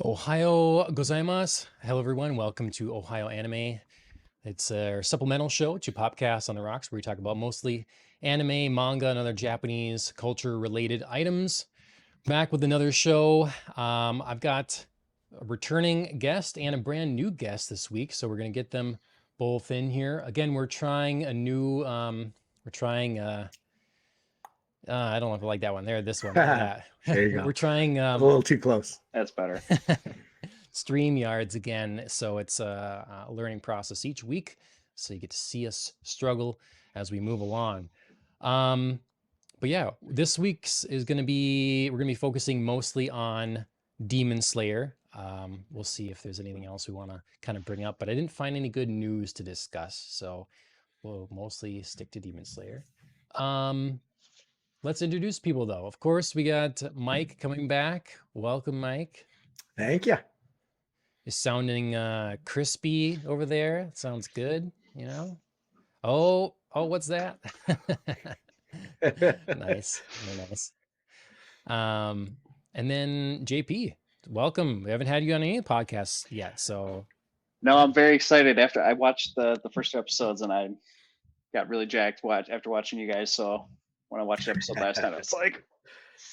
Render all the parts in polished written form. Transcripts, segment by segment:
Ohayou gozaimasu. Hello, everyone. Welcome to Ohayou Anime. It's a supplemental show to Popcast on the Rocks, where we talk about mostly anime, manga, and other Japanese culture-related items. Back with another show. I've got a returning guest and a brand new guest this week, so we're going to get them both in here. Again, we're trying a new. I don't know if I like that one. There, this one. There you go. We're trying A little too close. That's better. StreamYards again. So it's a learning process each week. So you get to see us struggle as we move along. But yeah, this week's is going to be, we're going to be focusing mostly on Demon Slayer. We'll see if there's anything else we want to kind of bring up, but I didn't find any good news to discuss. So we'll mostly stick to Demon Slayer. Let's introduce people though. Of course, we got Mike coming back. Welcome, Mike. Thank you. Is sounding crispy over there. It sounds good, you know. Oh, what's that? Nice, very nice. And then JP, welcome. We haven't had you on any podcasts yet, so. No, I'm very excited. After I watched the first two episodes, and I got really jacked after watching you guys. So when I watched the episode last night, I was like,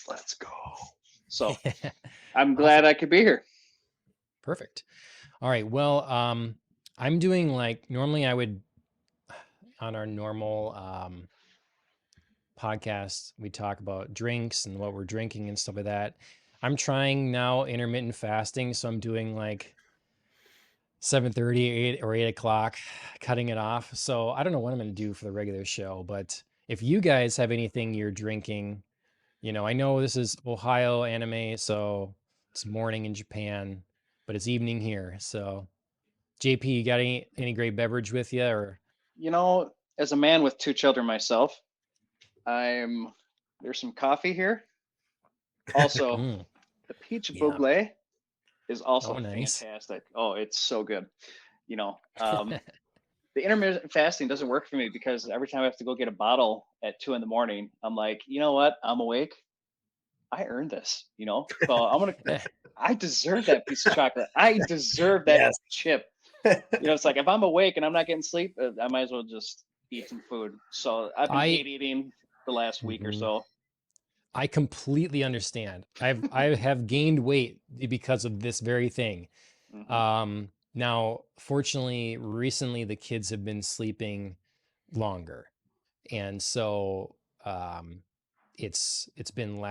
"Let's go!" So I'm glad I could be here. Perfect. All right. Well, I'm doing like normally I would on our normal podcast, we talk about drinks and what we're drinking and stuff like that. I'm trying now intermittent fasting, so I'm doing like 7:30, 8 or 8 o'clock, cutting it off. So I don't know what I'm going to do for the regular show, but if you guys have anything you're drinking, you know, I know this is Ohayou Anime, so it's morning in Japan, but it's evening here. So JP, you got any great beverage with you, or? You know, as a man with two children myself, there's some coffee here. Also, the peach Yeah. buble is also nice. fantastic. Oh, it's so good. You know, the intermittent fasting doesn't work for me because every time I have to go get a bottle at 2 a.m, I'm like, you know what? I'm awake. I earned this, you know? So I deserve that piece of chocolate. I deserve that Yes. chip. You know, it's like if I'm awake and I'm not getting sleep, I might as well just eat some food. So I've been hate eating the last week or so. I completely understand. I have gained weight because of this very thing. Now, fortunately, recently the kids have been sleeping longer, and so it's been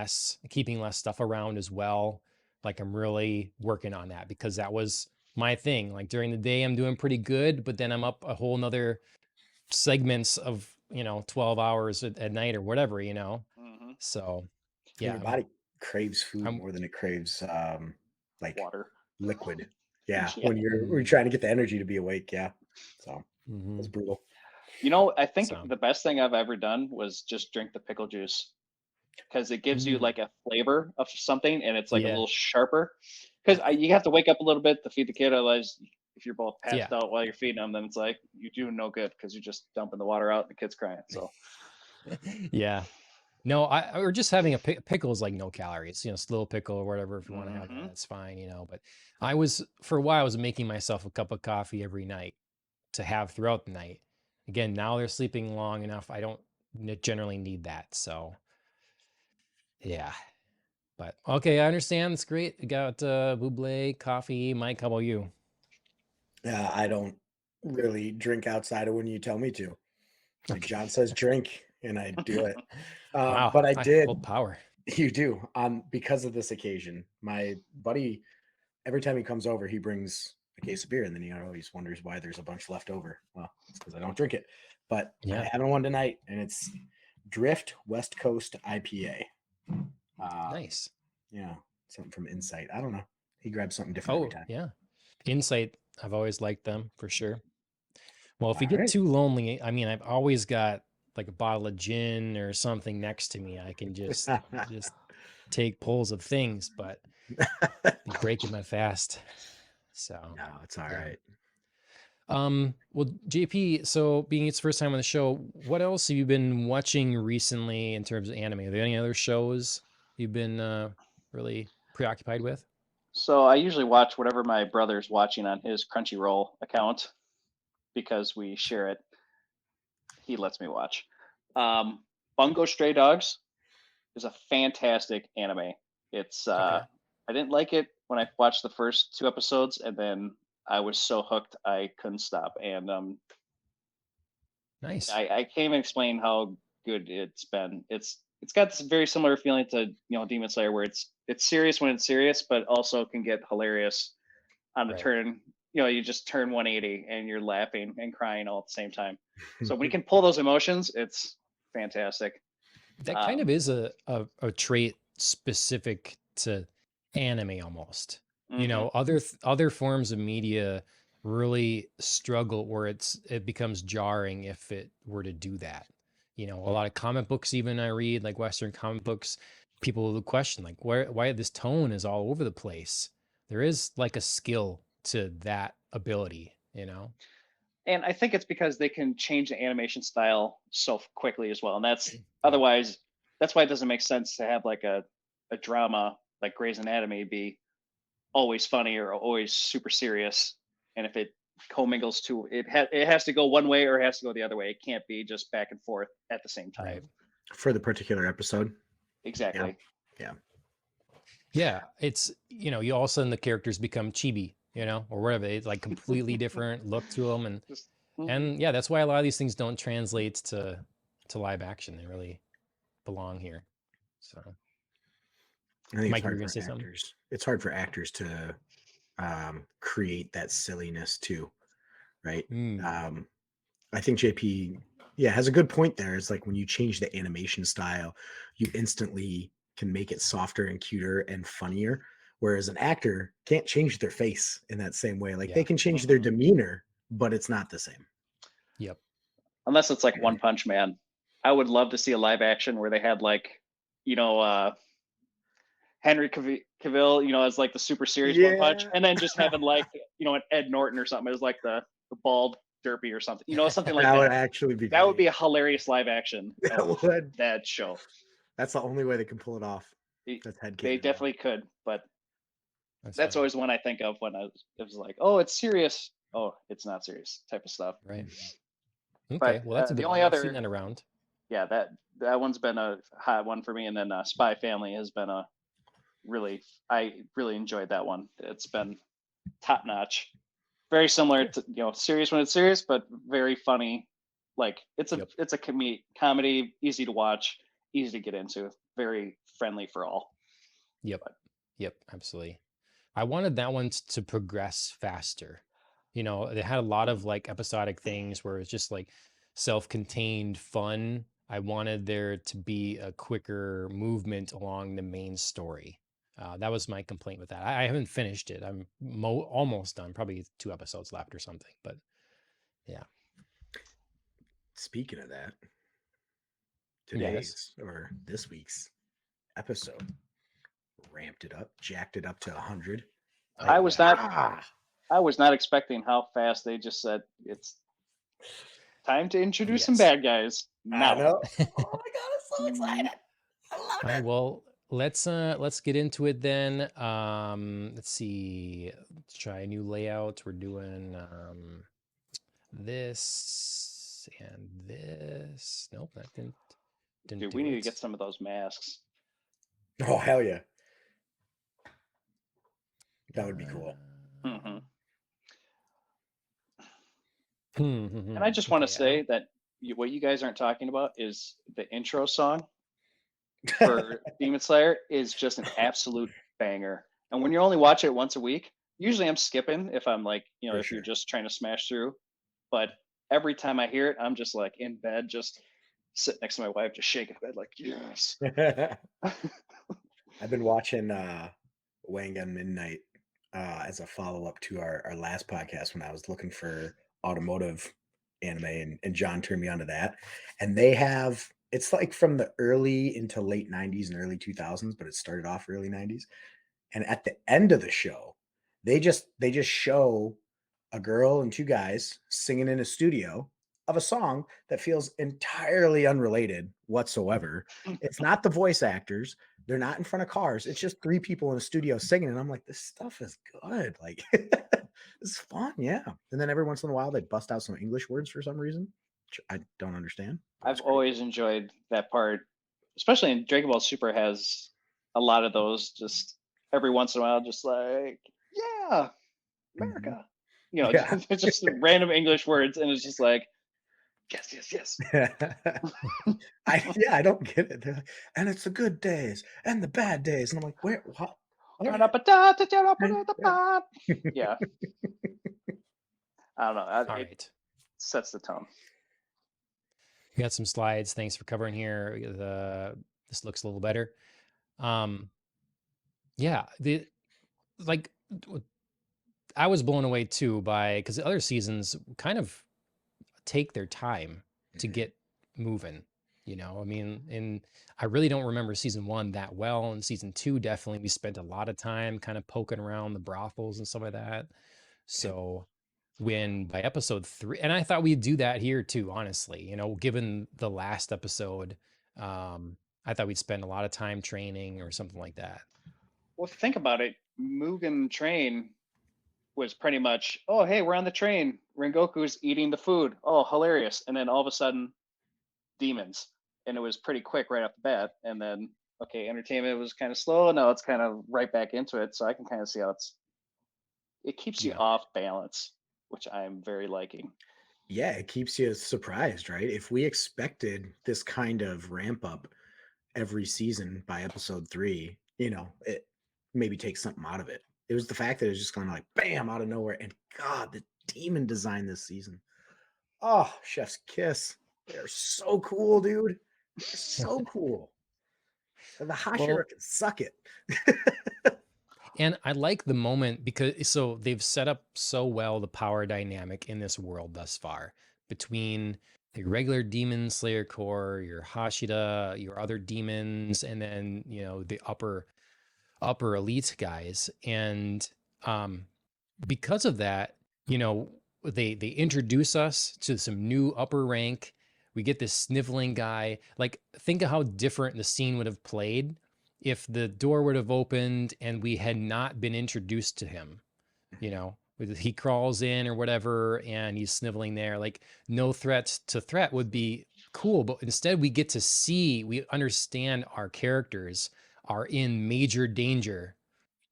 keeping less stuff around as well. Like I'm really working on that because that was my thing. Like during the day, I'm doing pretty good, but then I'm up a whole nother segments of 12 hours at night or whatever, you know. So yeah, Your body craves food more than it craves like water, liquid. Yeah, when you're trying to get the energy to be awake. Yeah, so it's brutal. You know, I think the best thing I've ever done was just drink the pickle juice because it gives you like a flavor of something, and it's like a little sharper. Because you have to wake up a little bit to feed the kid, otherwise, if you're both passed out while you're feeding them, then it's like you do no good because you're just dumping the water out and the kid's crying. So yeah. No, or just having a pickle is like no calories, slow pickle or whatever. If you want to have that, it's fine, But for a while, I was making myself a cup of coffee every night to have throughout the night. Again, now they're sleeping long enough. I don't generally need that. So, yeah. But okay, I understand. It's great. You got buble, coffee. Mike, how about you? I don't really drink outside of when you tell me to. Like John says, drink, and I do it. Wow, but I did. Full power. You do. Because of this occasion, my buddy, every time he comes over, he brings a case of beer, and then he always wonders why there's a bunch left over. Well, it's because I don't drink it. But I'm having one tonight, and it's Drift West Coast IPA. Nice. Yeah, something from Insight. I don't know. He grabs something different every time. Yeah. Insight, I've always liked them for sure. Well, if you get too lonely, I mean, I've always got like a bottle of gin or something next to me. I can just take pulls of things, but breaking my fast. So no, it's all right. Well, JP, so being it's first time on the show, what else have you been watching recently in terms of anime? Are there any other shows you've been really preoccupied with? So I usually watch whatever my brother's watching on his Crunchyroll account because we share it. He lets me watch. Bungo Stray Dogs is a fantastic anime. It's I didn't like it when I watched the first 2 episodes, and then I was so hooked I couldn't stop. And nice. I can't even explain how good it's been. It's got this very similar feeling to Demon Slayer, where it's serious when it's serious, but also can get hilarious on the turn. You just turn 180 and you're laughing and crying all at the same time. So when you can pull those emotions, it's fantastic. That kind of is a trait specific to anime almost. Other forms of media really struggle where it becomes jarring if it were to do that. A lot of comic books, even I read, like Western comic books, people will question like why this tone is all over the place. There is like a skill to that ability. And I think it's because they can change the animation style so quickly as well. And that's otherwise, that's why it doesn't make sense to have like a drama like Grey's Anatomy be always funny or always super serious. And if it commingles to it has to go one way or it has to go the other way. It can't be just back and forth at the same time. Right. For the particular episode. Exactly. Yeah. It's, you all of a sudden the characters become chibi, or whatever. It's like completely different look to them. And yeah, that's why a lot of these things don't translate to live action. They really belong here. So I think Mike, it's hard for actors to create that silliness too, right? I think JP has a good point there. It's like when you change the animation style, you instantly can make it softer and cuter and funnier, whereas an actor can't change their face in that same way. Like they can change their demeanor, but it's not the same. Yep. Unless it's like One Punch Man. I would love to see a live action where they had like Henry Cavill, as like the super serious One Punch, and then just having like an Ed Norton or something as like the bald derpy or something, something like that. That would actually be. That would be a hilarious live action. That show. That's the only way they can pull it off. They definitely could, but that's always one I think of when it was like, oh, it's serious. Oh, it's not serious type of stuff. Right. Okay. Well, that's the only other. I've seen that around. Yeah, that one's been a hot one for me, and then Spy Family has been I really enjoyed that one. It's been top notch. Very similar to serious when it's serious, but very funny. Like it's a comedy, easy to watch, easy to get into, very friendly for all. Yep, absolutely. I wanted that one to progress faster. They had a lot of like episodic things where it's just like self-contained fun. I wanted there to be a quicker movement along the main story. That was my complaint with that. I haven't finished it. I'm almost done, probably 2 episodes left or something, but yeah. Speaking of that, this week's episode ramped it up, jacked it up to 100. I was not expecting how fast they just said it's time to introduce some bad guys. I know. Oh my god, I'm so excited. I love it. Well, let's get into it then. Let's see. Let's try a new layout. We're doing this and this. Nope, that didn't Dude, we need to get some of those masks. Oh, hell yeah. That would be cool. And I just want to say that what you guys aren't talking about is the intro song for Demon Slayer is just an absolute banger. And when you only watch it once a week, usually I'm skipping if I'm like, if you're just trying to smash through. But every time I hear it, I'm just like in bed, just sit next to my wife, just shaking in bed like, yes. I've been watching Wangan Midnight as a follow-up to our last podcast when I was looking for automotive anime, and John turned me onto that. And they have, it's like from the early into late 90s and early 2000s, but it started off early 90s. And at the end of the show, they just show a girl and 2 guys singing in a studio of a song that feels entirely unrelated whatsoever. It's not the voice actors, They're not in front of cars. It's just 3 people in a studio singing, and I'm like, "This stuff is good." Like, this is fun, yeah. And then every once in a while, they bust out some English words for some reason, which I don't understand, but I've it's great. always enjoyed that part, especially in Dragon Ball Super has a lot of those. Just every once in a while, just like, yeah, Mhm. America. You know, Yeah. it's just random English words, and it's just like, yes, yes, yes. I don't get it. They're like, "And it's the good days and the bad days," and I'm like, "Where? What? What?" Yeah, I don't know. All It right. sets the tone. We got some slides. Thanks for covering here. This looks a little better. Yeah, like I was blown away too by because the other seasons kind of take their time to Mhm. get moving. I mean, and I really don't remember season 1 that well. And season 2, definitely, we spent a lot of time kind of poking around the brothels and stuff like that. Yep. So when by episode 3, and I thought we'd do that here too, honestly, given the last episode, I thought we'd spend a lot of time training or something like that. Well, think about it. Mugen Train was pretty much, oh, hey, we're on the train. Rengoku's eating the food. Oh, hilarious. And then all of a sudden, demons. And it was pretty quick right off the bat. And then, okay, entertainment was kind of slow. Now it's kind of right back into it. So I can kind of see how it keeps you Yeah. off balance, which I'm very liking. Yeah, it keeps you surprised, right? If we expected this kind of ramp up every season by episode 3, it maybe takes something out of it. It was the fact that it was just kind of like bam out of nowhere. And God, the demon design this season. Oh, chef's kiss. They're so cool, dude. They're so cool. And the Hashira Well, can suck it. and I like the moment because so they've set up so well the power dynamic in this world thus far between the regular demon slayer core, your Hashira, your other demons, and then the upper elite guys. And because of that, they introduce us to some new upper rank. We get this sniveling guy. Like, think of how different the scene would have played if the door would have opened and we had not been introduced to him. He crawls in or whatever and he's sniveling there. Like, no threat to threat would be cool, but instead we understand our characters are in major danger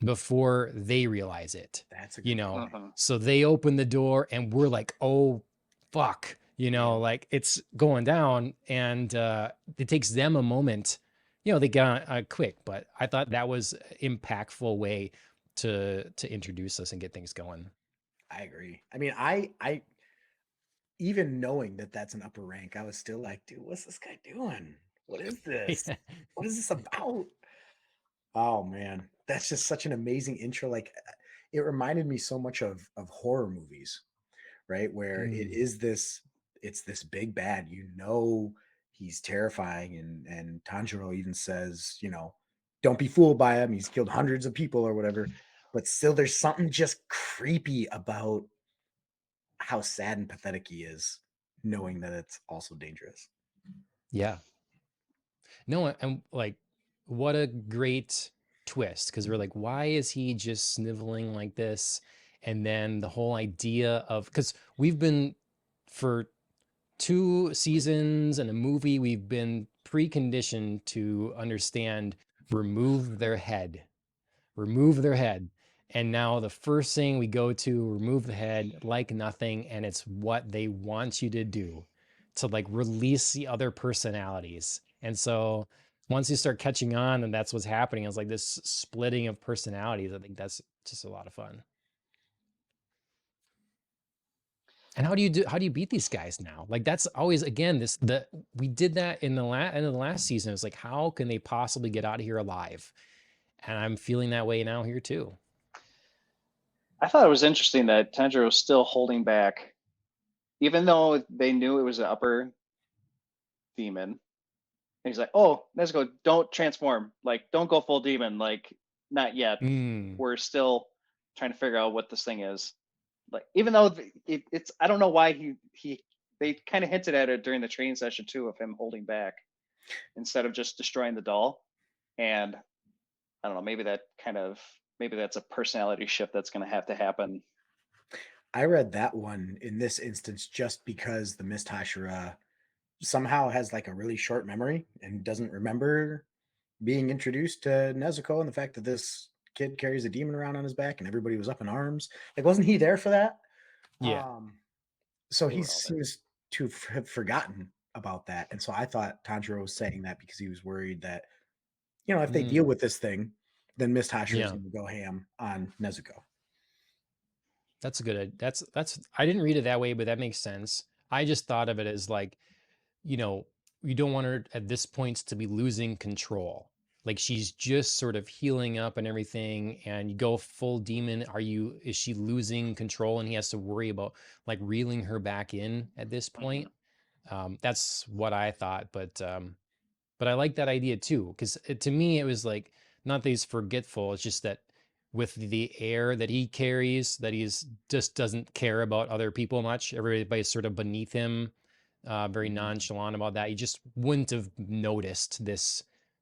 before they realize it, That's a good point. Mm-hmm. so they open the door and we're like, oh fuck, Yeah. like it's going down. And it takes them a moment. They get on quick, but I thought that was an impactful way to introduce us and get things going. I agree. I mean, I even knowing that that's an upper rank, I was still like, dude, what's this guy doing? What is this? Yeah. What is this about? Oh man, that's just such an amazing intro. Like, it reminded me so much of horror movies, right? Where Mm. it's this big bad, he's terrifying, and Tanjiro even says, don't be fooled by him. He's killed hundreds of people or whatever. But still, there's something just creepy about how sad and pathetic he is, knowing that it's also dangerous. Yeah. No, and like, what a great twist, because we're like, why is he just sniveling like this? And then the whole idea of, because we've been for 2 seasons and a movie, we've been preconditioned to understand remove their head, remove their head. And now the first thing we go to, remove the head like nothing. And it's what they want you to do, to like release the other personalities. And so once you start catching on and that's what's happening, it's like this splitting of personalities. I think that's just a lot of fun. And how do you beat these guys now? Like, that's always, again, we did that in the end of the last season. It's like, how can they possibly get out of here alive? And I'm feeling that way now here too. I thought it was interesting that Tanjiro was still holding back, even though they knew it was an upper demon. And he's like, "Oh, let's go. Don't transform. Like, don't go full demon. Like, not yet. Mm. We're still trying to figure out what this thing is." Like, even though it's, I don't know why they kind of hinted at it during the training session too, of him holding back instead of just destroying the doll. And I don't know, maybe that's a personality shift that's going to have to happen. I read that one in this instance just because the Mist Hashira somehow has like a really short memory and doesn't remember being introduced to Nezuko and the fact that this kid carries a demon around on his back and everybody was up in arms. Like, wasn't he there for that? Yeah. So They he were all there. seems to have forgotten about that. And so I thought Tanjiro was saying that because he was worried that, if they deal with this thing, then Mist Hashira is Yeah. going to go ham on Nezuko. That's a good. That's I didn't read it that way, but that makes sense. I just thought of it as like, you don't want her at this point to be losing control. Like she's just sort of healing up and everything, and you go full demon. Is she losing control, and he has to worry about like reeling her back in at this point? That's what I thought, but I like that idea too, because to me it was like not that he's forgetful. It's just that with the air that he carries, that he's just doesn't care about other people much. Everybody's sort of beneath him, very nonchalant about that. You just wouldn't have noticed this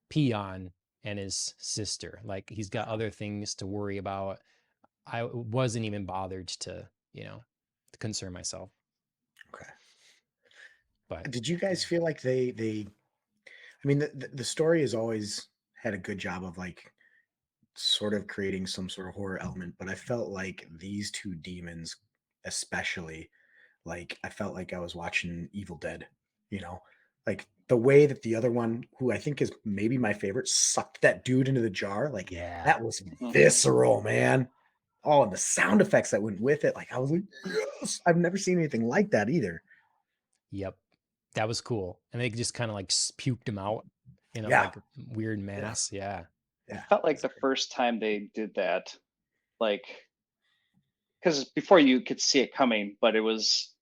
peon and his sister. Like he's got other things to worry about. I wasn't even bothered to, to concern myself. Okay. But Did you guys feel like I mean, the story has always had a good job of like sort of creating some sort of horror element, but I felt like these two demons, especially, like I felt like I was watching Evil Dead, you know, like the way that the other one, who I think is maybe my favorite, sucked that dude into the jar. Like yeah. that was visceral, man. Oh, and the sound effects that went with it. Like I was like, yes, I've never seen anything like that either. Yep. That was cool. And they just kind of like puked him out in a Yeah. like weird Yeah. mass. Yeah. It Yeah. felt like the first time they did that, like, because before you could see it coming, but it was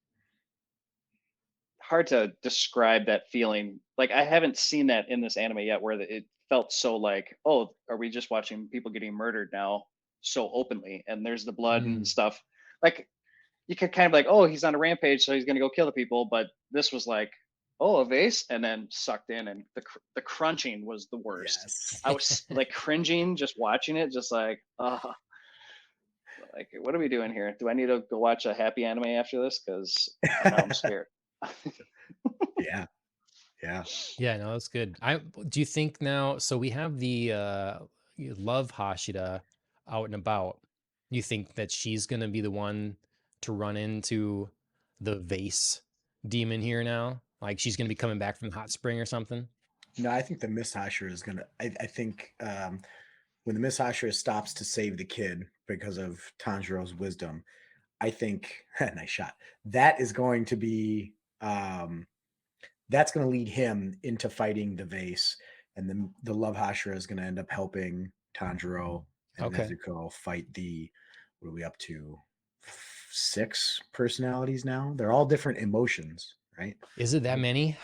hard to describe that feeling. Like I haven't seen that in this anime yet, where it felt so like, oh, are we just watching people getting murdered now so openly? And there's the blood and Mm. stuff. Like you could kind of like, oh, he's on a rampage, so he's gonna go kill the people. But this was like, oh, a vase, and then sucked in, and the crunching was the worst. Yes. I was like cringing just watching it, just like, like what are we doing here? Do I need to go watch a happy anime after this? Because now I'm scared. Yeah. Yeah. Yeah, no, that's good. Do you think now, so we have the love Hashira out and about. You think that she's gonna be the one to run into the vase demon here now? Like she's gonna be coming back from the hot spring or something? No, I think the Miss Hashira is gonna. I think when the Miss Hashira stops to save the kid because of Tanjiro's wisdom, I think nice shot. That is going to be that's going to lead him into fighting the vase, and then the love Hashira is going to end up helping Tanjiro and Okay. Nezuko fight the. What are we up to? 6 personalities now. They're all different emotions, right? Is it that many?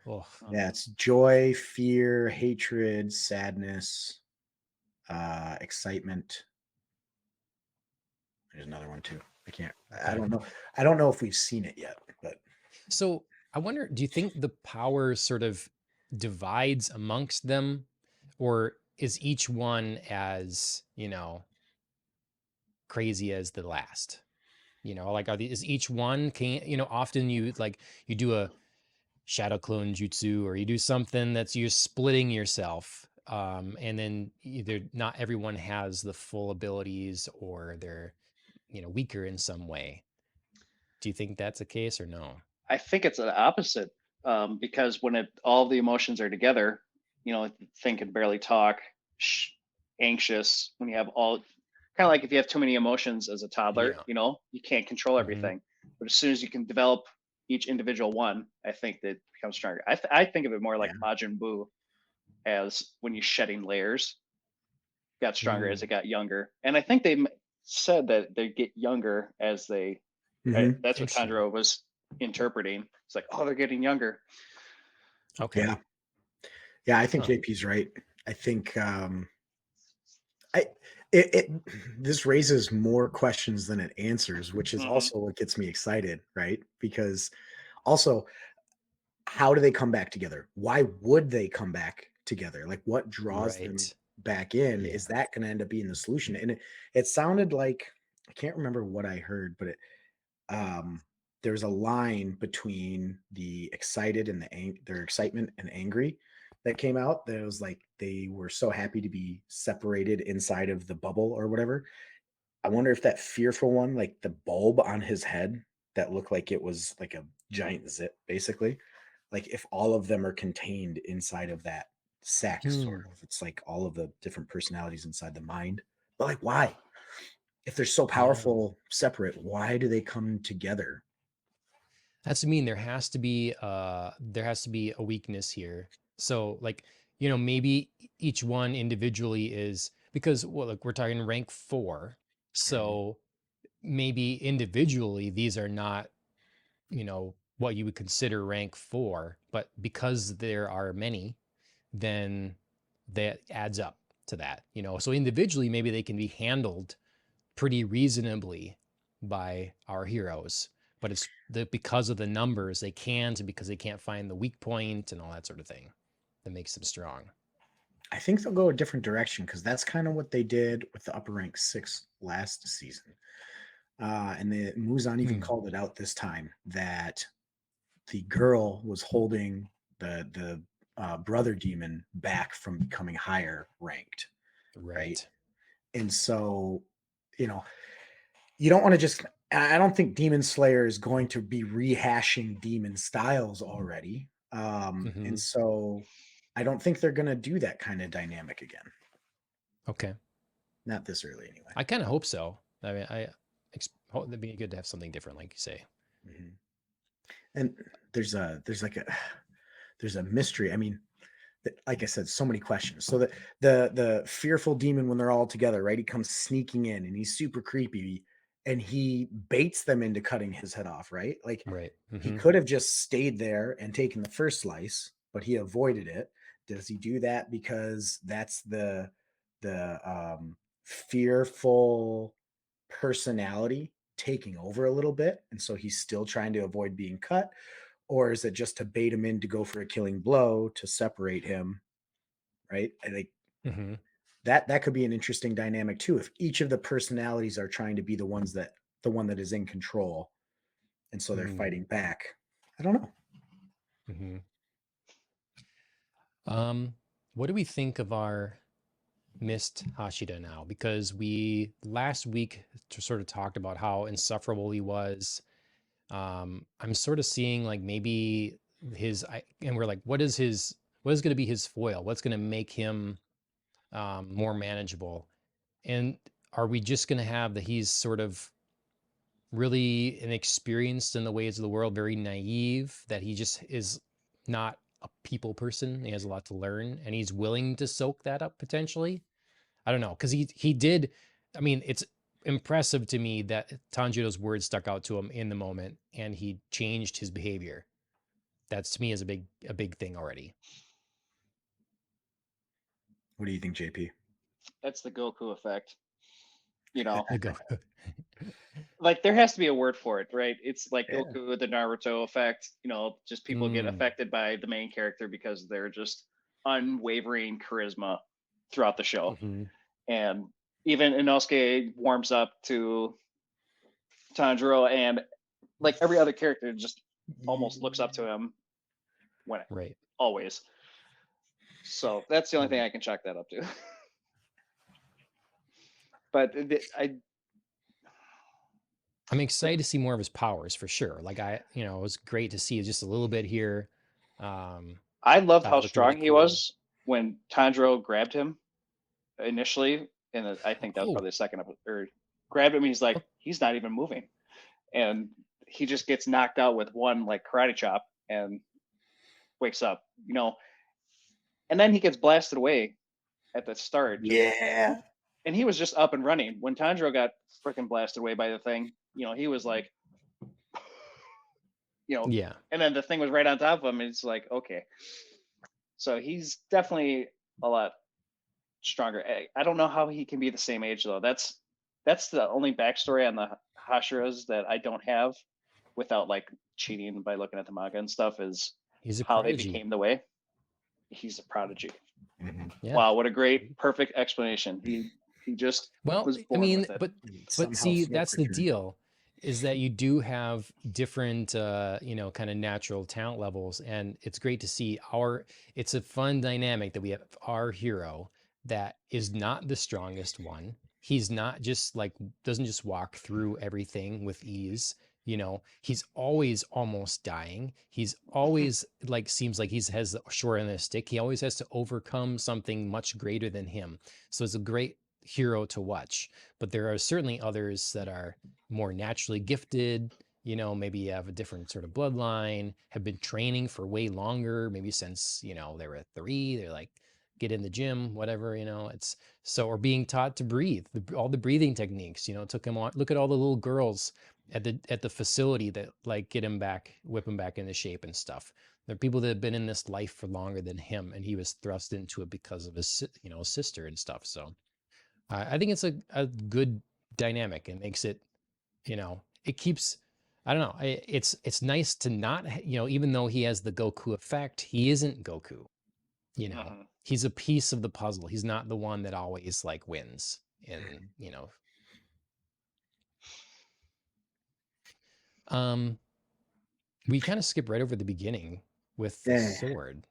Oh, Yeah, it's joy, fear, hatred, sadness, excitement. There's another one too. I can't. I okay. don't know. I don't know if we've seen it yet, but So I wonder, do you think the power sort of divides amongst them, or is each one as, crazy as the last? Like is each one can, often you like you do a shadow clone jutsu or you do something that's you're splitting yourself. And then either not everyone has the full abilities or they're, weaker in some way. Do you think that's a case or no? I think it's the opposite, because when all the emotions are together, think and barely talk, anxious. When you have all, kind of like if you have too many emotions as a toddler, Yeah. you can't control Hmm. everything. But as soon as you can develop each individual one, I think that becomes stronger. I think of it more like yeah, Majin Buu, as when you're shedding layers, got stronger as Mm, it got younger. And I think they said that they get younger as they. hmm That's what interesting. Tanjiro was interpreting. It's like, oh, they're getting younger. Okay. yeah, yeah. I think Huh. JP's right. I think I it this raises more questions than it answers, which is Mm-hmm. also what gets me excited, right? Because also, how do they come back together? Why would they come back together? Like, what draws them Right. back in? Yeah. Is that going to end up being the solution? And it sounded like, I can't remember what I heard, but um, there's a line between the excited and their excitement and angry that came out. That was like they were so happy to be separated inside of the bubble or whatever. I wonder if that fearful one, like the bulb on his head that looked like it was like a giant zip, basically, like if all of them are contained inside of that sack, sort Hmm. of. It's like all of the different personalities inside the mind. But like, why? If they're so Yeah. powerful, separate, why do they come together? That's I mean there has to be a weakness here. So like, maybe each one individually is because well, look, we're talking rank 4. Mhm. So maybe individually these are not, what you would consider rank 4, but because there are many, then that adds up to that. So individually maybe they can be handled pretty reasonably by our heroes, but it's because of the numbers they can't, and because they can't find the weak point and all that sort of thing that makes them strong. I think they'll go a different direction because that's kind of what they did with the upper rank 6 last season. And the Muzan even Hmm. called it out this time that the girl was holding the brother demon back from becoming higher ranked, right? Right. And so, you know, you don't want to just. I don't think Demon Slayer is going to be rehashing demon styles already, Hmm. and so I don't think they're going to do that kind of dynamic again. Okay. Not this early, anyway. I kind of hope so. I mean, hope that'd be good to have something different, like you say. Mm-hmm. And there's a mystery. I mean, like I said, so many questions. So the fearful demon when they're all together, right? He comes sneaking in and he's super creepy and he baits them into cutting his head off, right? Like Right. he Hmm. could have just stayed there and taken the first slice, but he avoided it. Does he do that because that's the fearful personality taking over a little bit, and so he's still trying to avoid being cut? Or is it just to bait him in to go for a killing blow to separate him, right? I think Hmm. that could be an interesting dynamic too. If each of the personalities are trying to be the one that is in control, and so they're Hmm. fighting back. I don't know. Hmm. What do we think of our missed Hashida now? Because we last week sort of talked about how insufferable he was. I'm sort of seeing like maybe and we're like, what is going to be his foil? What's going to make him more manageable? And are we just going to have that he's sort of really inexperienced in the ways of the world, very naive, that he just is not a people person. He has a lot to learn, and he's willing to soak that up potentially. I don't know, because he did. I mean, it's impressive to me that Tanjiro's words stuck out to him in the moment, and he changed his behavior. That's to me is a big thing already. What do you think, JP? That's the Goku effect. You know, The go. like there has to be a word for it, right? It's like Yeah. Goku, the Naruto effect. Just people get Mm, affected by the main character because they're just unwavering charisma throughout the show. hmm. And even Inosuke warms up to Tanjiro, and like every other character just almost looks up to him when Right. always. So that's the only thing Mm. I can chalk that up to. But I'm excited to see more of his powers for sure. Like it was great to see just a little bit here. Um, I loved Thought it how looked really strong he cool. was when Tanjiro grabbed him initially, and I think that was Oh, probably the second episode. Or grabbed him, he's like, oh, he's not even moving, and he just gets knocked out with one like karate chop and wakes up. And then he gets blasted away at the start, just Yeah. whoop, and he was just up and running. When Tanjiro got freaking blasted away by the thing, he was like, yeah. and then the thing was right on top of him. And it's like, okay, so he's definitely a lot stronger. I don't know how he can be the same age though. That's the only backstory on the Hashiras that I don't have without like cheating by looking at the manga and stuff is He's a how they prodigy. became the way. he's a prodigy. Yeah. Wow, what a great, perfect explanation. He just was born with it. But see, that's the deal, is that you do have different, kind of natural talent levels, and it's great to see it's a fun dynamic that we have our hero that is not the strongest one. He's not just doesn't just walk through everything with ease. He's always almost dying. He's always seems like has the short end of the stick. He always has to overcome something much greater than him. So it's a great hero to watch. But there are certainly others that are more naturally gifted, maybe have a different sort of bloodline, have been training for way longer, maybe since, they were 3, they're like, get in the gym, whatever, it's so, or being taught to breathe, all the breathing techniques, took him on. Look at all the little girls at the facility that whip him back into shape and stuff. There are people that have been in this life for longer than him, and he was thrust into it because of his, sister and stuff. So I think it's a good dynamic. It makes it, it keeps, I don't know. It's nice to not, even though he has the Goku effect, he isn't Goku. He's a piece of the puzzle. He's not the one that always wins. And we kind of skip right over the beginning with the sword.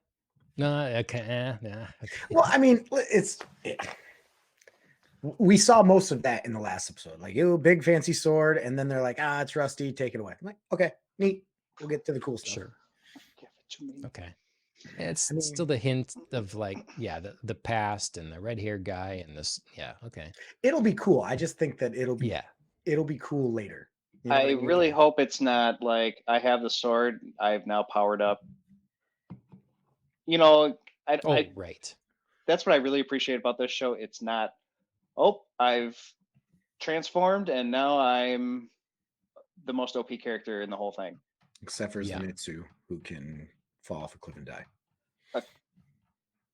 No, okay, okay. Well, I mean, we saw most of that in the last episode. Big fancy sword, and then they're like, it's rusty, take it away. I'm like, okay, neat. We'll get to the cool stuff. Sure. Give it to me. Okay. It's still the hint of the past and the red haired guy and this. Yeah. Okay. It'll be cool. I just think that it'll be cool later. I really hope it's not like I have the sword. I've now powered up. Right. That's what I really appreciate about this show. It's not, I've transformed and now I'm the most OP character in the whole thing. Except for Zenitsu, who can fall off a cliff and die.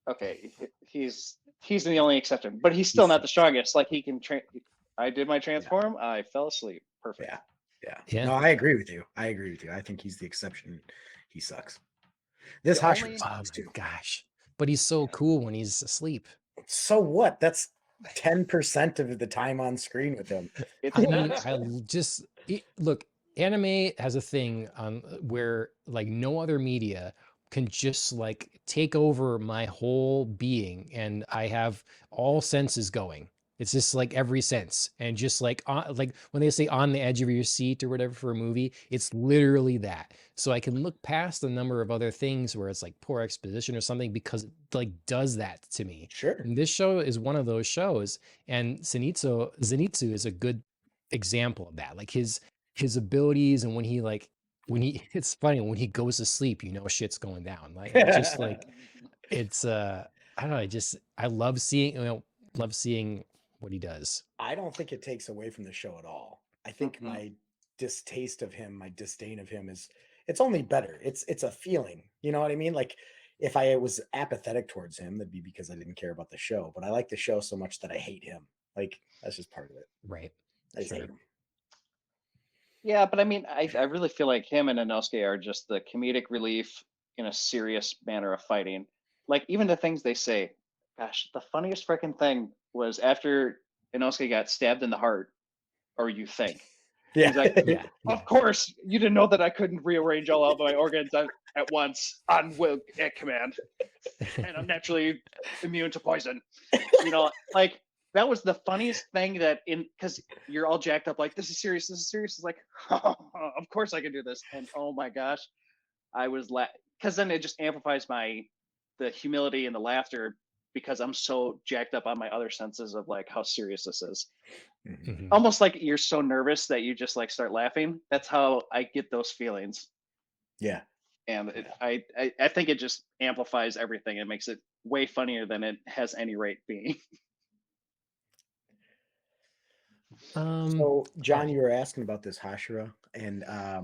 Okay, he's the only exception, but he's still not the strongest. He can I did my transform. Yeah. I fell asleep. Perfect. Yeah. No, I agree with you. I think he's the exception. He sucks. This Hashira sucks too. Gosh, but he's so cool when he's asleep. So what? That's 10% of the time on screen with him. Look. Anime has a thing where no other media can just take over my whole being, and I have all senses going. It's just every sense, and just when they say on the edge of your seat or whatever for a movie, it's literally that. So I can look past a number of other things where it's poor exposition or something, because it does that to me. Sure. And this show is one of those shows, and Zenitsu is a good example of that. His abilities, and when he it's funny when he goes to sleep, shit's going down. It's I don't know, I love seeing what he does. I don't think it takes away from the show at all. I think my distaste of him, my disdain of him it's only better. It's a feeling. You know what I mean? If I was apathetic towards him, that'd be because I didn't care about the show. But I like the show so much that I hate him. That's just part of it. Right. I hate him. Yeah, but I mean, I really feel like him and Inosuke are just the comedic relief in a serious manner of fighting. Even the things they say. Gosh, the funniest freaking thing was after Inosuke got stabbed in the heart, or you think. Yeah. He's like, of course, you didn't know that I couldn't rearrange all of my organs at once at command. And I'm naturally immune to poison. That was the funniest thing because you're all jacked up, this is serious. It's of course I can do this. And oh my gosh, I was because then it just amplifies the humility and the laughter, because I'm so jacked up on my other senses of how serious this is. Mm-hmm. Almost you're so nervous that you just start laughing. That's how I get those feelings. Yeah. And I think it just amplifies everything and makes it way funnier than it has any right being. So John, you were asking about this Hashira, and I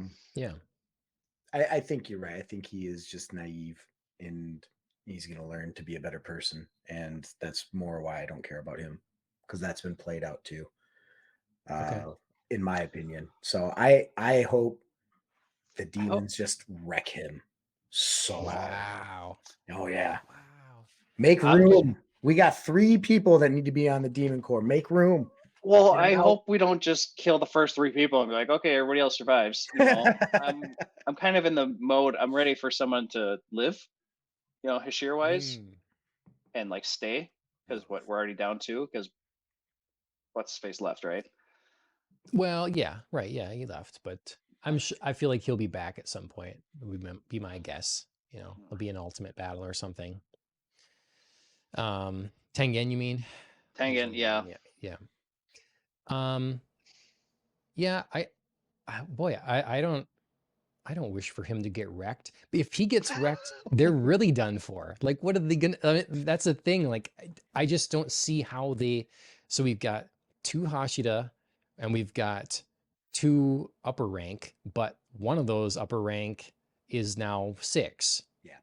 think you're right. I think he is just naive, and he's going to learn to be a better person, and that's more why I don't care about him, because that's been played out too, in my opinion. So I hope the demons just wreck him so hard. Oh yeah. Make room. We got 3 people that need to be on the Demon Corps. Make room. Well, I hope we don't just kill the first 3 people and be like, okay, everybody else survives. You know, I'm kind of in the mode. I'm ready for someone to live, you know, Hashir wise, and like stay, because what we're already down 2, because what's his face left, right? Well, yeah, right, yeah, he left, but I feel like he'll be back at some point. Would be my guess. You know, he'll be an ultimate battle or something. Tengen, you mean? Tengen, yeah. Yeah. Yeah, boy, I don't wish for him to get wrecked. But if he gets wrecked, they're really done for. Like, what are they gonna? I mean, that's the thing. Like, I just don't see how they. So we've got 2 Hashira, and we've got 2 upper rank, but one of those upper rank is now 6. Yeah.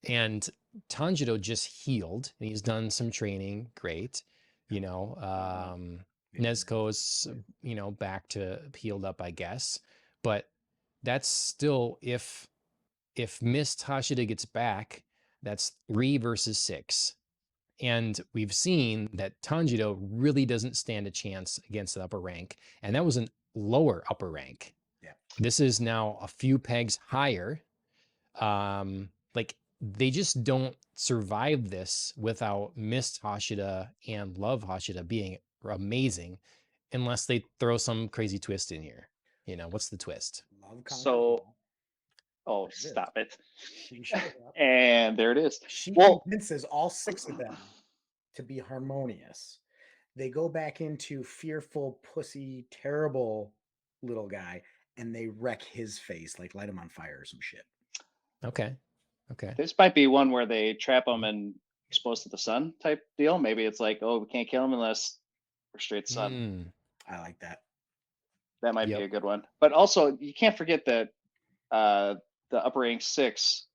And Tanjiro just healed, and he's done some training. Great, you know. Nezuko's, you know, back to healed up, I guess, but that's still if Mist Hashida gets back, that's 3 versus 6. And we've seen that Tanjiro really doesn't stand a chance against the upper rank, and that was a lower upper rank. Yeah. This is now a few pegs higher. Like, they just don't survive this without Mist Hashida and Love Hashida being amazing, unless they throw some crazy twist in here. You know, what's the twist? So, stop it. And there it is. She convinces all 6 of them to be harmonious. They go back into fearful, pussy, terrible little guy, and they wreck his face, like light him on fire or some shit. Okay. This might be one where they trap him and expose to the sun type deal. Maybe it's like, oh, we can't kill him unless we're straight sun. I like that. That might be a good one. But also, you can't forget that the upper rank 6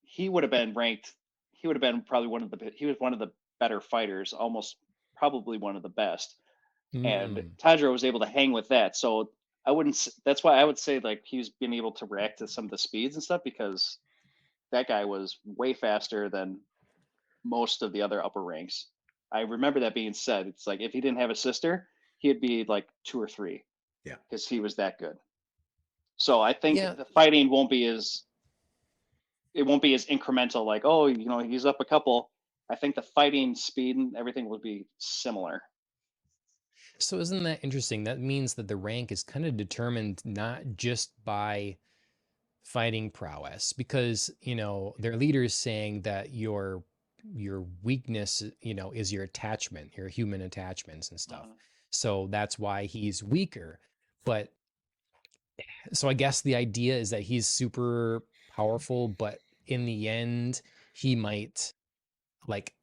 he would have been ranked. He would have been probably one of the better fighters, almost probably one of the best. And Tanjiro was able to hang with that. So that's why I would say like he's been able to react to some of the speeds and stuff, because that guy was way faster than most of the other upper ranks. I remember that being said. It's like if he didn't have a sister, he'd be like 2 or 3. Yeah. Because he was that good. So I think the fighting won't be as incremental, like, oh, you know, he's up a couple. I think the fighting speed and everything will be similar. So isn't that interesting? That means that the rank is kind of determined not just by fighting prowess, because, you know, their leader's saying that your weakness, you know, is your attachment, your human attachments and stuff. So that's why he's weaker. But so I guess the idea is that he's super powerful, but in the end, he might like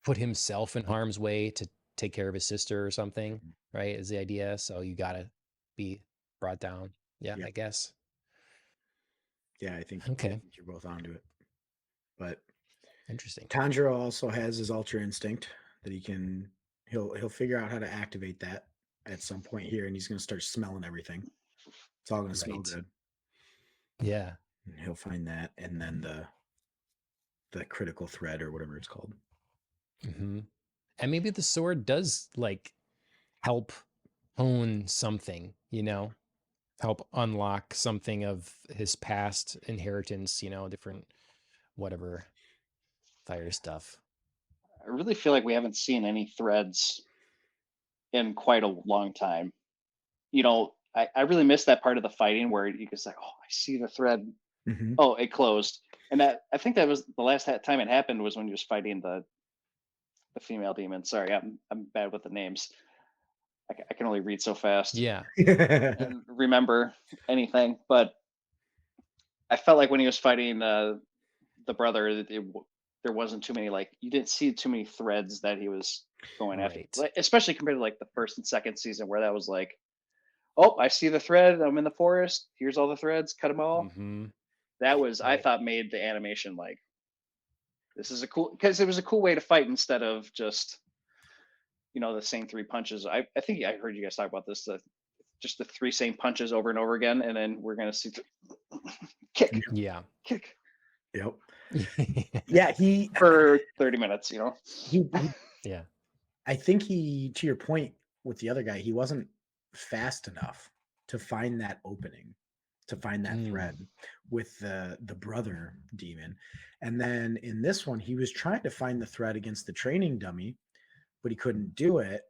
put himself in harm's way to take care of his sister or something, right? Is the idea. So you gotta be brought down. Yeah, I guess. Yeah, I think you're both onto it. But interesting. Tanjiro also has his Ultra Instinct that he'll figure out how to activate that at some point here, and he's gonna start smelling everything. It's all gonna smell good. Yeah. And he'll find that, and then the critical thread or whatever it's called. And maybe the sword does like help hone something, you know, help unlock something of his past inheritance, you know, different whatever fire stuff. I really feel like we haven't seen any threads in quite a long time. You know, I really missed that part of the fighting where you could say, oh, I see the thread. Oh, it closed. And I think that was the last time it happened was when he was fighting the female demon. Sorry, I'm bad with the names. I can only read so fast. Yeah. And remember anything. But I felt like when he was fighting the brother, there wasn't too many, like, you didn't see too many threads that he was going after, like, especially compared to like the first and second season, where that was like, oh, I see the thread, I'm in the forest, here's all the threads, cut them all. That was, I thought, made the animation like, this is because it was a cool way to fight instead of just, you know, the same 3 punches. I think I heard you guys talk about this, just the 3 same punches over and over again, and then we're gonna see kick, kick. Yep. Yeah, he for 30 minutes, he Yeah. I think to your point with the other guy, he wasn't fast enough to find that opening, to find that thread with the brother demon. And then in this one, he was trying to find the thread against the training dummy, but he couldn't do it.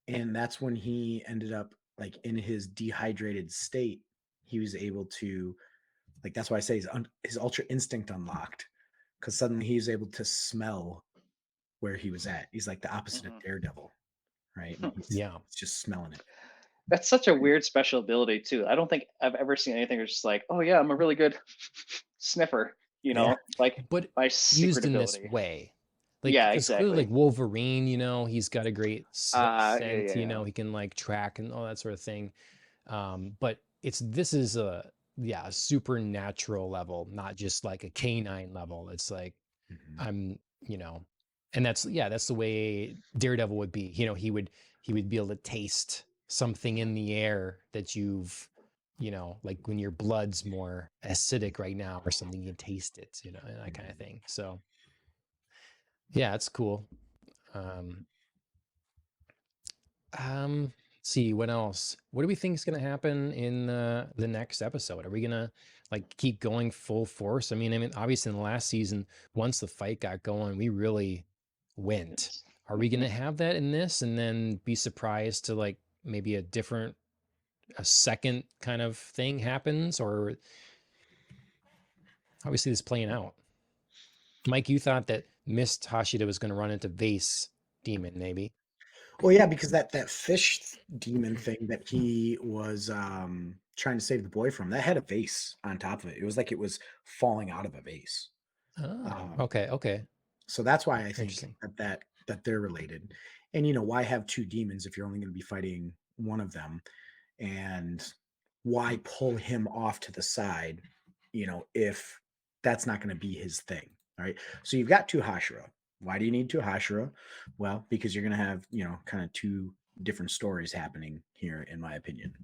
And that's when he ended up like in his dehydrated state, he was able to like that's why I say his ultra instinct unlocked because suddenly he was able to smell where he was at. He's like the opposite of Daredevil, right? And he's just smelling it. That's such a weird special ability too. I don't think I've ever seen anything that's just like, oh yeah, I'm a really good sniffer, like but my used secret in ability. this way. Like, Yeah, because clearly, exactly. like Wolverine, he's got a great scent. Yeah. He can like track and all that sort of thing. But this is a supernatural level, not just like a canine level. It's like I'm, and that's the way Daredevil would be. He would be able to taste something in the air that you've, like when your blood's more acidic right now or something, you can taste it, and that kind of thing. So yeah, it's cool. See what else. What do we think is going to happen in the next episode? Are we gonna like keep going full force? I mean, obviously in the last season, once the fight got going, we really went. Are we gonna have that in this, and then be surprised to like maybe a second kind of thing happens, or how we see this playing out? Mike, you thought that Mist Hashida was going to run into Vase Demon, maybe? Well, yeah, because that fish demon thing that he was trying to save the boy from, that had a vase on top of it. It was like it was falling out of a vase. Oh, okay. So that's why I think that they're related. And why have two demons if you're only going to be fighting one of them? And why pull him off to the side, if that's not going to be his thing? All right. So you've got two Hashira. Why do you need two Hashira? Well, because you're going to have, kind of two different stories happening here, in my opinion.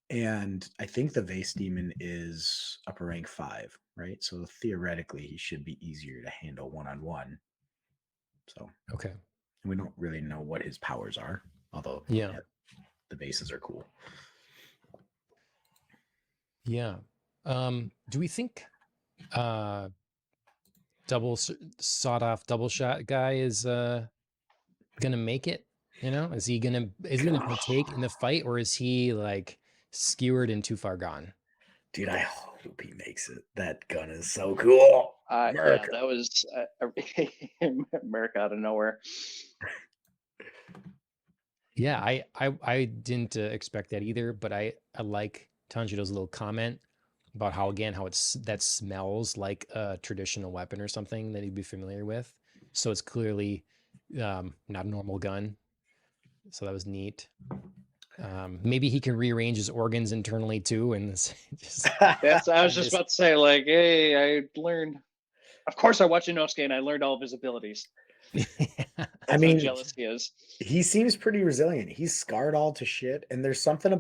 And I think the Vase Demon is upper rank 5, right? So theoretically, he should be easier to handle one-on-one. So okay. And we don't really know what his powers are, although the bases are cool. Yeah. Do we think double sawed-off double shot guy is gonna make it? Is he gonna partake in the fight, or is he like skewered and too far gone? Dude, I hope he makes it. That gun is so cool. Yeah, that was America out of nowhere. Yeah, I didn't expect that either, but I like Tanjiro's little comment about how that smells like a traditional weapon or something that he'd be familiar with. So it's clearly not a normal gun. So that was neat. Maybe he can rearrange his organs internally too, and just. I was just about to say, like, hey, I learned. Of course, I watched Inosuke and I learned all of his abilities. I mean, how jealous he is. He seems pretty resilient. He's scarred all to shit, and there's something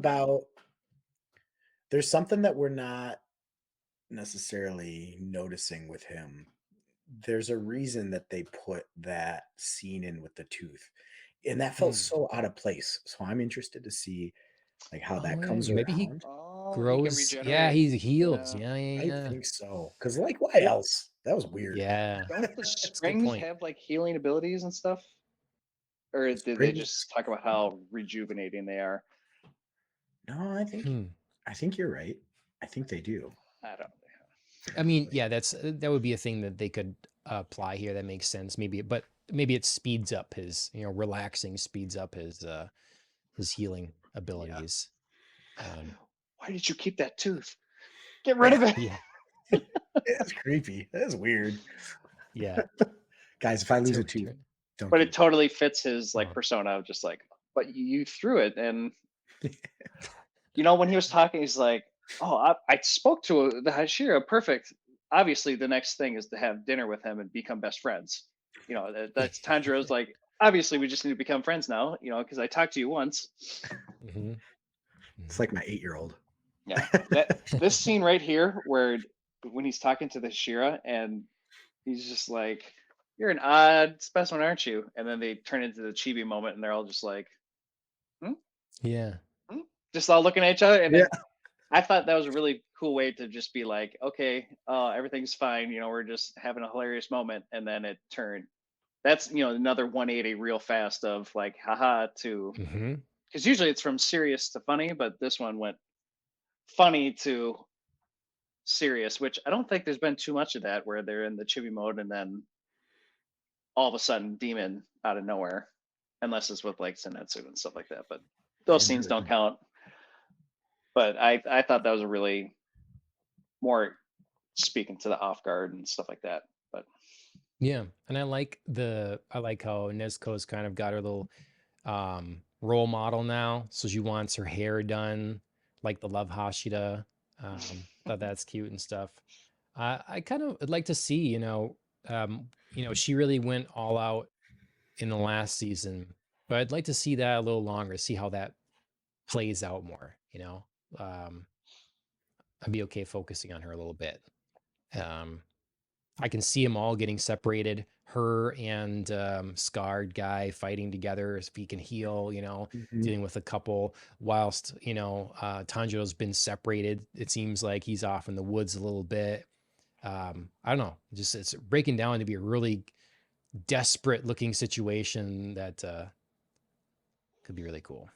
that we're not necessarily noticing with him. There's a reason that they put that scene in with the tooth, and that felt so out of place. So I'm interested to see like how that comes around. Maybe he grows. He heals. Yeah. I think so. Because like, why else? That was weird. Yeah. Don't the springs have like healing abilities and stuff? Or did they just talk about how rejuvenating they are? No, I think you're right. I think they do. I mean, yeah, that would be a thing that they could apply here. That makes sense. Maybe it speeds up his, relaxing speeds up his healing abilities. Why did you keep that tooth? Get rid of it. Yeah. It's creepy. That is weird. Yeah. Guys, if I lose a tooth, don't. But it totally fits his like persona of just like, but you threw it, and when he was talking, he's like, "Oh, I spoke to the Hashira. Perfect. Obviously, the next thing is to have dinner with him and become best friends." That's Tanjiro's like, obviously, we just need to become friends now. Because I talked to you once. It's like my 8-year-old. Yeah, this scene right here where when he's talking to the Shira, and he's just like, "You're an odd specimen, aren't you?" And then they turn into the chibi moment, and they're all just like, "Hmm, Yeah. hmm?" Just all looking at each other. And Yeah. then I thought that was a really cool way to just be like, "Okay, everything's fine. We're just having a hilarious moment." And then it turned. That's another 180 real fast of like, haha, to, Mm-hmm. because usually it's from serious to funny, but this one went funny to serious, which I don't think there's been too much of that, where they're in the chibi mode and then all of a sudden demon out of nowhere, unless it's with like Zenitsu and stuff like that. But those scenes don't count. But I thought that was a really more speaking to the off guard and stuff like that. But Yeah, and I like how Nezuko's kind of got her little role model now. So she wants her hair done like the Love Hashira. Thought that's cute and stuff. I kind of would like to see, she really went all out in the last season, but I'd like to see that a little longer, see how that plays out more, I'd be okay focusing on her a little bit. I can see them all getting separated. Her and scarred guy fighting together if he can heal, dealing with a couple, whilst Tanjiro's been separated. It seems like he's off in the woods a little bit. I don't know. Just it's breaking down to be a really desperate looking situation that could be really cool.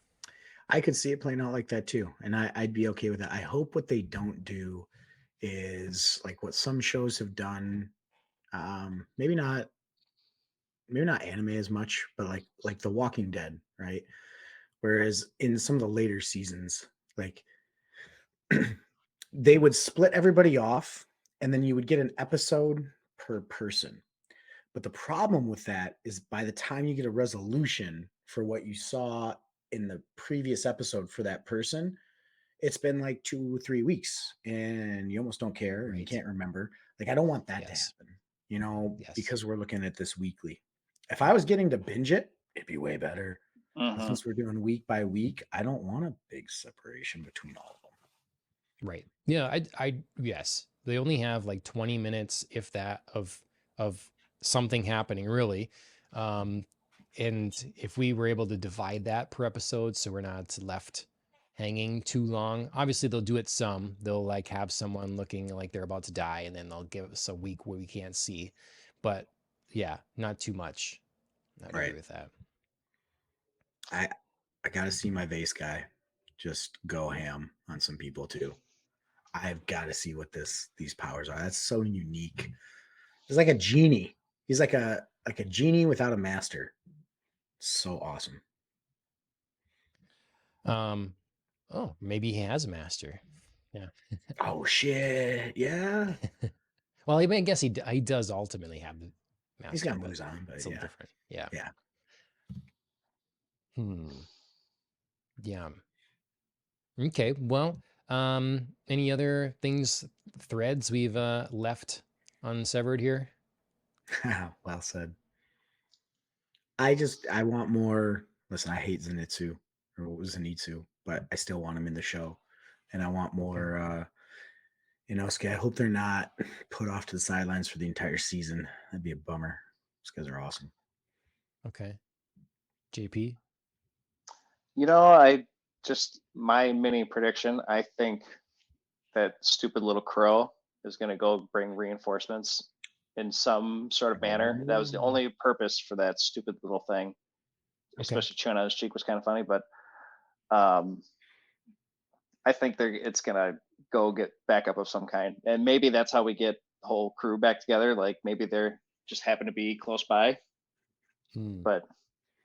I could see it playing out like that too, and I'd be okay with that. I hope what they don't do is like what some shows have done. Maybe not anime as much, but like The Walking Dead, right? Whereas in some of the later seasons, like they would split everybody off, and then you would get an episode per person. But the problem with that is by the time you get a resolution for what you saw in the previous episode for that person, it's been like 2 or 3 weeks and you almost don't care and you can't remember. Like, I don't want that to happen, because we're looking at this weekly. If I was getting to binge it, it'd be way better. But since we're doing week by week, I don't want a big separation between all of them. Right. Yeah, yes. They only have like 20 minutes, if that, of something happening, really. And if we were able to divide that per episode, so we're not left hanging too long. Obviously, they'll do it some. They'll like have someone looking like they're about to die, and then they'll give us a week where we can't see. But yeah, not too much. I'd agree with that. I gotta see my vase guy just go ham on some people too. I've got to see what these powers are. That's so unique. He's like a genie. He's like a genie without a master. So awesome. Oh, maybe he has a master. Yeah. Oh shit! Yeah. Well, I guess he does ultimately have the master. He's got moves on, but it's a little different. Yeah. Yeah. Yeah. Okay. Well, any other threads we've left unsevered here? Well said. I want more. Listen, I hate Zenitsu but I still want him in the show, and I want more. Inosuke. I hope they're not put off to the sidelines for the entire season. That'd be a bummer. These guys are awesome. Okay. JP? My mini prediction, I think that stupid little crow is going to go bring reinforcements in some sort of manner. That was the only purpose for that stupid little thing. Especially chewing on his cheek was kind of funny, but I think it's going to go get backup of some kind. And maybe that's how we get the whole crew back together. Like maybe they're just happen to be close by. But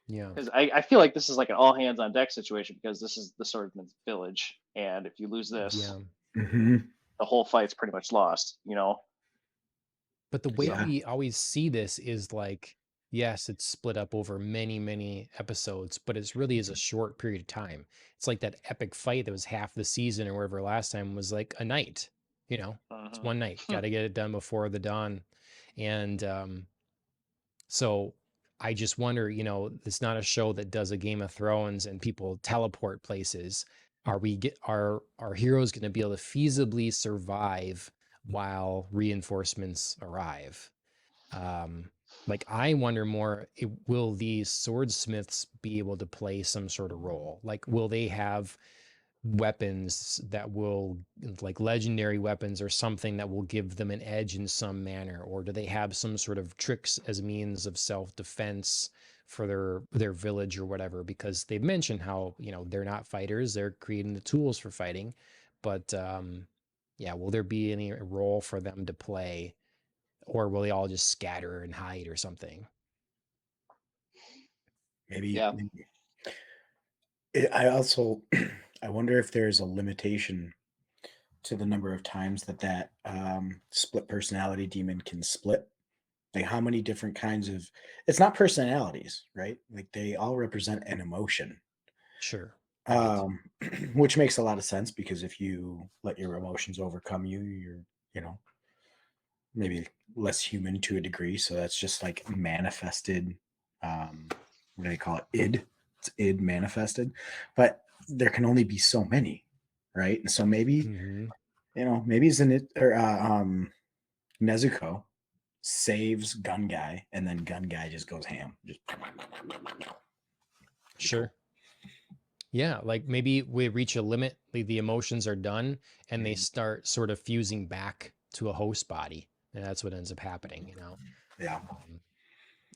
yeah, because I feel like this is like an all hands on deck situation, because this is the swordsman's village, and if you lose this, the whole fight's pretty much lost. But the way we always see this is like, yes, it's split up over many, many episodes, but it really is a short period of time. It's like that epic fight that was half the season or whatever last time was like a night. It's one night. Got to get it done before the dawn. And so I just wonder, it's not a show that does a Game of Thrones and people teleport places. Are our heroes going to be able to feasibly survive while reinforcements arrive. Like I wonder more, will these swordsmiths be able to play some sort of role? Like, will they have weapons that will, like legendary weapons or something that will give them an edge in some manner? Or do they have some sort of tricks as means of self-defense for their village or whatever? Because they've mentioned how, they're not fighters, they're creating the tools for fighting. But yeah, will there be any role for them to play? Or will they all just scatter and hide or something? Maybe. Yeah. I also I wonder if there's a limitation to the number of times that split personality demon can split. Like how many different kinds of, it's not personalities, right? Like they all represent an emotion. Sure. Right. Which makes a lot of sense because if you let your emotions overcome you, you're, maybe less human to a degree. So that's just like manifested. What do they call it? Id. It's id manifested, but there can only be so many, right? And so maybe, maybe Nezuko saves Gun Guy, and then Gun Guy just goes ham. Sure. Yeah, like maybe we reach a limit, the emotions are done, and they start sort of fusing back to a host body, and that's what ends up happening, Yeah.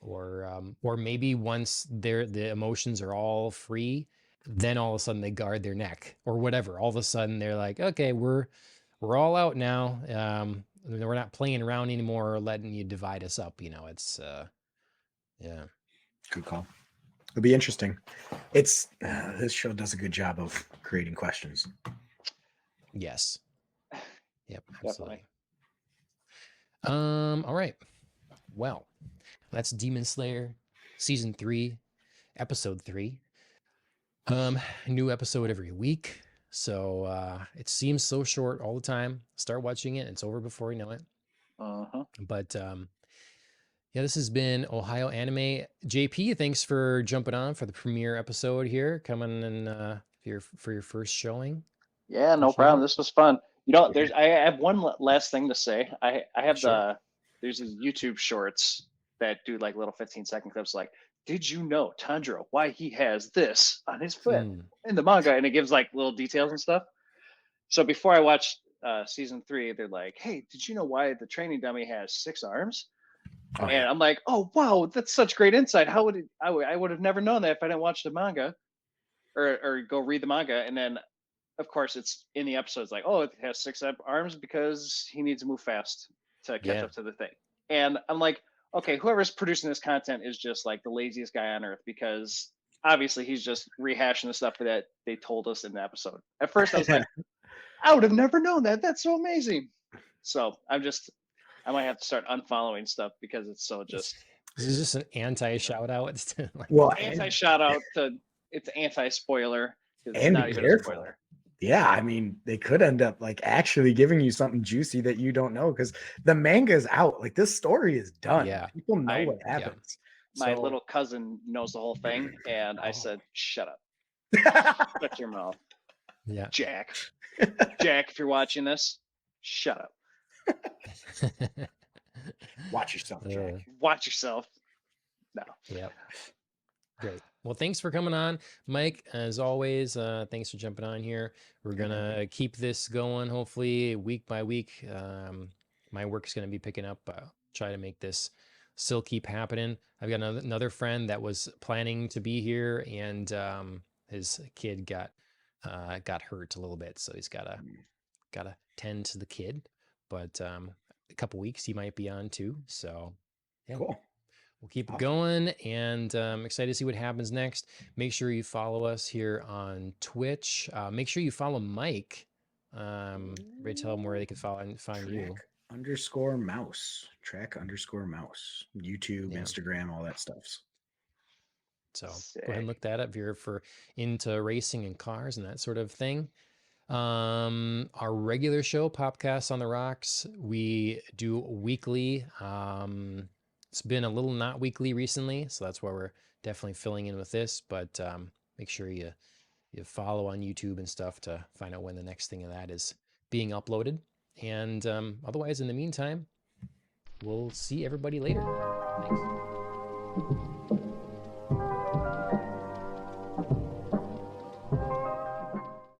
Or maybe once the emotions are all free, then all of a sudden they guard their neck or whatever. All of a sudden they're like, okay, we're all out now. We're not playing around anymore or letting you divide us up. It's yeah. Good call. It'll be interesting. It's this show does a good job of creating questions. Yes. Yep. Absolutely. Definitely. All right. Well, that's Demon Slayer season 3, episode 3. New episode every week. So it seems so short all the time. Start watching it, it's over before you know it. But yeah, this has been Ohayou Anime. JP, thanks for jumping on for the premiere episode here, coming in for your first showing. Yeah, no problem. This was fun. I have one last thing to say. I have there's these YouTube shorts that do like little 15-second clips like, did you know Tanjiro why he has this on his foot in the manga? And it gives like little details and stuff. So before I watched season 3, they're like, hey, did you know why the training dummy has 6 arms? And I'm like, oh wow, that's such great insight. How would I would have never known that if I didn't watch the manga or go read the manga. And then of course it's in the episodes like, oh, it has 6 arms because he needs to move fast to catch up to the thing. And I'm like, okay, whoever's producing this content is just like the laziest guy on earth, because obviously he's just rehashing the stuff that they told us in the episode. At first I was like, I would have never known that. That's so amazing. So I might have to start unfollowing stuff because it's so just. This is just an anti-shout out. Anti-shout out to, it's anti-spoiler. And not even a spoiler. Yeah, I mean, they could end up like actually giving you something juicy that you don't know because the manga is out. Like this story is done. Yeah, people know what happens. My little cousin knows the whole thing, and I said, "Shut up, shut your mouth." Yeah, Jack, if you're watching this, shut up. Watch yourself, Jack. Watch yourself. No. Yep. Great. Well, thanks for coming on, Mike. As always, thanks for jumping on here. We're gonna keep this going, hopefully week by week. My work's gonna be picking up. Try to make this still keep happening. I've got another friend that was planning to be here, and his kid got hurt a little bit, so he's gotta tend to the kid. But a couple weeks he might be on too. So yeah. Cool. We'll keep it going, and I'm excited to see what happens next. Make sure you follow us here on Twitch. Make sure you follow Mike. Ready to tell them where they can find you. _mouse. Track_mouse. YouTube, Instagram, all that stuff. So go ahead and look that up if you're into racing and cars and that sort of thing. Our regular show, Popcasts on the Rocks, we do weekly. It's been a little not weekly recently, so that's why we're definitely filling in with this. But make sure you follow on YouTube and stuff to find out when the next thing of that is being uploaded. And otherwise, in the meantime, we'll see everybody later. Thanks.